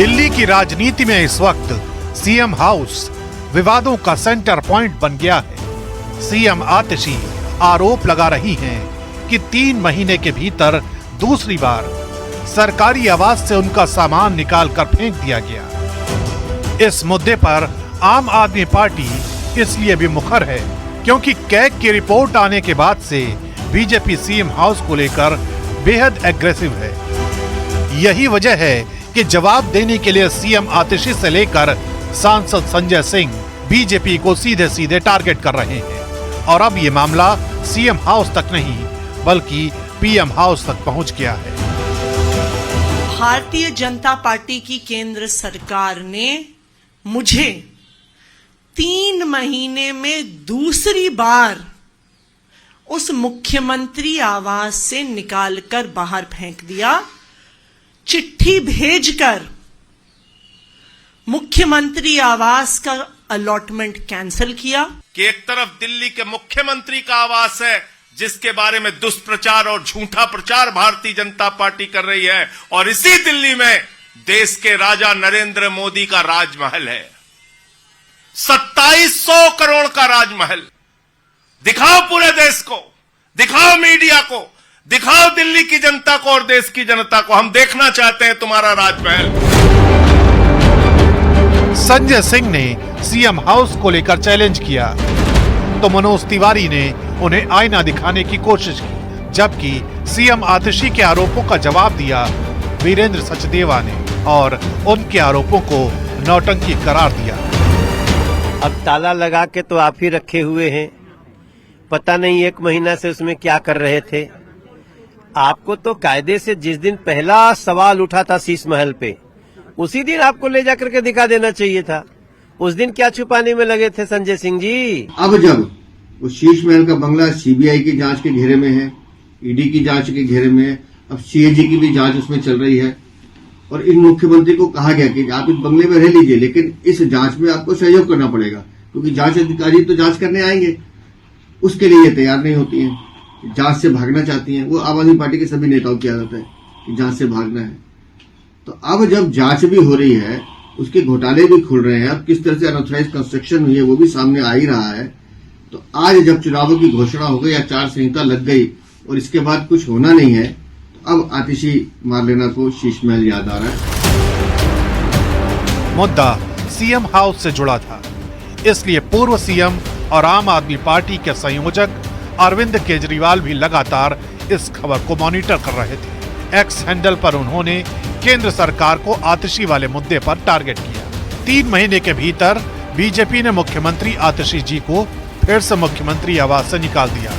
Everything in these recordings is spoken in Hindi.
दिल्ली की राजनीति में इस वक्त सीएम हाउस विवादों का सेंटर पॉइंट बन गया है। सीएम आतिशी आरोप लगा रही हैं कि 3 महीने के भीतर दूसरी बार सरकारी आवास से उनका सामान निकाल कर फेंक दिया गया। इस मुद्दे पर आम आदमी पार्टी इसलिए भी मुखर है क्योंकि कैग की रिपोर्ट आने के बाद से बीजेपी सीएम हाउस को लेकर बेहद एग्रेसिव है। यही वजह है कि जवाब देने के लिए सीएम आतिशी से लेकर सांसद संजय सिंह बीजेपी को सीधे सीधे टारगेट कर रहे हैं और अब ये मामला सीएम हाउस तक नहीं बल्कि पीएम हाउस तक पहुंच गया है। भारतीय जनता पार्टी की केंद्र सरकार ने मुझे 3 महीने में दूसरी बार उस मुख्यमंत्री आवास से निकालकर बाहर फेंक दिया, चिट्ठी भेजकर मुख्यमंत्री आवास का अलॉटमेंट कैंसिल किया। कि एक तरफ दिल्ली के मुख्यमंत्री का आवास है जिसके बारे में दुष्प्रचार और झूठा प्रचार भारतीय जनता पार्टी कर रही है, और इसी दिल्ली में देश के राजा नरेंद्र मोदी का राजमहल है, 2700 करोड़ का राजमहल। दिखाओ पूरे देश को, दिखाओ मीडिया को, दिखाओ दिल्ली की जनता को और देश की जनता को, हम देखना चाहते हैं तुम्हारा राजमहल। संजय सिंह ने सीएम हाउस को लेकर चैलेंज किया तो मनोज तिवारी ने उन्हें आईना दिखाने की कोशिश की, जबकि सीएम आतिशी के आरोपों का जवाब दिया वीरेंद्र सचदेवा ने और उनके आरोपों को नौटंकी करार दिया। अब ताला लगा के तो आप ही रखे हुए हैं, पता नहीं 1 महीना से उसमें क्या कर रहे थे। आपको तो कायदे से जिस दिन पहला सवाल उठा था शीश महल पे, उसी दिन आपको ले जाकर के दिखा देना चाहिए था। उस दिन क्या छुपाने में लगे थे संजय सिंह जी? अब जब उस शीश महल का बंगला सीबीआई की जांच के घेरे में है, ईडी की जांच के घेरे में है, अब सीएजी की भी जांच उसमें चल रही है और इन मुख्यमंत्री को कहा गया कि आप इस बंगले में रह लीजिए लेकिन इस जांच में आपको सहयोग करना पड़ेगा क्योंकि जांच अधिकारी तो जांच करने आएंगे। उसके लिए ये तैयार नहीं होती हैं, जांच से भागना चाहती हैं। वो आम आदमी पार्टी के सभी नेताओं की आदत है कि जांच से भागना है। तो अब जब जांच भी हो रही है, उसके घोटाले भी खुल रहे हैं, अब किस तरह से अनऑथराइज कंस्ट्रक्शन हुई है वो भी सामने आ ही रहा है। तो आज जब चुनावों की घोषणा हो गई, आचार संहिता लग गई और इसके बाद कुछ होना नहीं है, तो अब आतिशी मारलेना को शीश महल याद आ रहा है। मुद्दा सीएम हाउस से जुड़ा था, इसलिए पूर्व सीएम और आम आदमी पार्टी के संयोजक अरविंद केजरीवाल भी लगातार इस खबर को मॉनिटर कर रहे थे। एक्स हैंडल पर उन्होंने केंद्र सरकार को आतिशी वाले मुद्दे पर टारगेट किया। 3 महीने के भीतर बीजेपी ने मुख्यमंत्री आतिशी जी को फिर से मुख्यमंत्री आवास से निकाल दिया।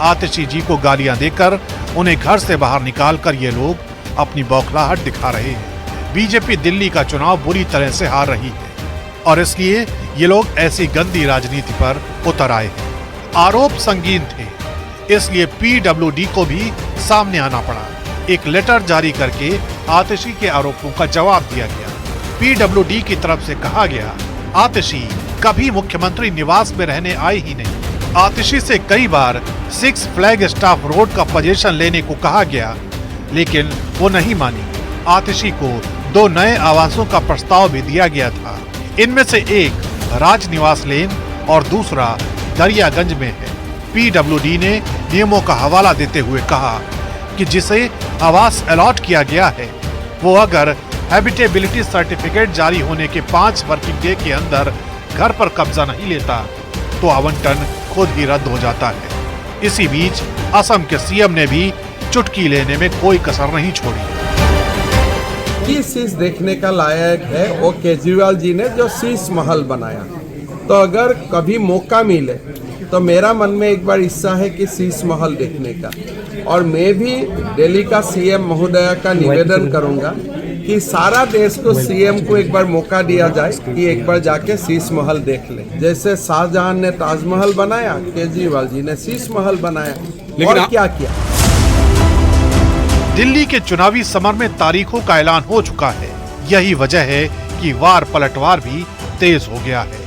आतिशी जी को गालियां देकर उन्हें घर से बाहर निकालकर ये लोग अपनी बौखलाहट दिखा रहे हैं। बीजेपी दिल्ली का चुनाव बुरी तरह से हार रही है और इसलिए ये लोग ऐसी गंदी राजनीति पर उतर आए हैं। आरोप संगीन थे, इसलिए पीडब्ल्यूडी को भी सामने आना पड़ा। एक लेटर जारी करके आतिशी के आरोपों का जवाब दिया गया। पीडब्ल्यूडी की तरफ से कहा गया, आतिशी कभी मुख्यमंत्री निवास में रहने आए ही नहीं। आतिशी से कई बार 6 फ्लैग स्टाफ रोड का पोजीशन लेने को कहा गया लेकिन वो नहीं मानी। आतिशी को 2 नए आवासों का प्रस्ताव भी दिया गया था। इनमें से एक राजनिवास लेन और दूसरा दरियागंज में है। पीडब्ल्यूडी ने नियमों का हवाला देते हुए कहा कि जिसे आवास अलॉट किया गया है वो अगर हैबिटेबिलिटी सर्टिफिकेट जारी होने के 5 वर्किंग डे के अंदर घर पर कब्जा नहीं लेता तो आवंटन खुद ही रद्द हो जाता है। इसी बीच असम के सीएम ने भी चुटकी लेने में कोई कसर नहीं छोड़ी। किस चीज देखने का लायक है वो केजरीवाल जी ने जो शीश महल बनाया। तो अगर कभी मौका मिले तो मेरा मन में एक बार इच्छा है कि शीश महल देखने का, और मैं भी दिल्ली का सीएम महोदय का निवेदन करूंगा कि सारा देश को सीएम को एक बार मौका दिया जाए कि एक बार जाके शीश महल देख ले। जैसे शाहजहां ने ताजमहल बनाया, केजरीवाल जी ने शीश महल बनाया, लेकिन क्या किया। दिल्ली के चुनावी समर में तारीखों का ऐलान हो चुका है। यही वजह है कि वार पलटवार भी तेज हो गया है।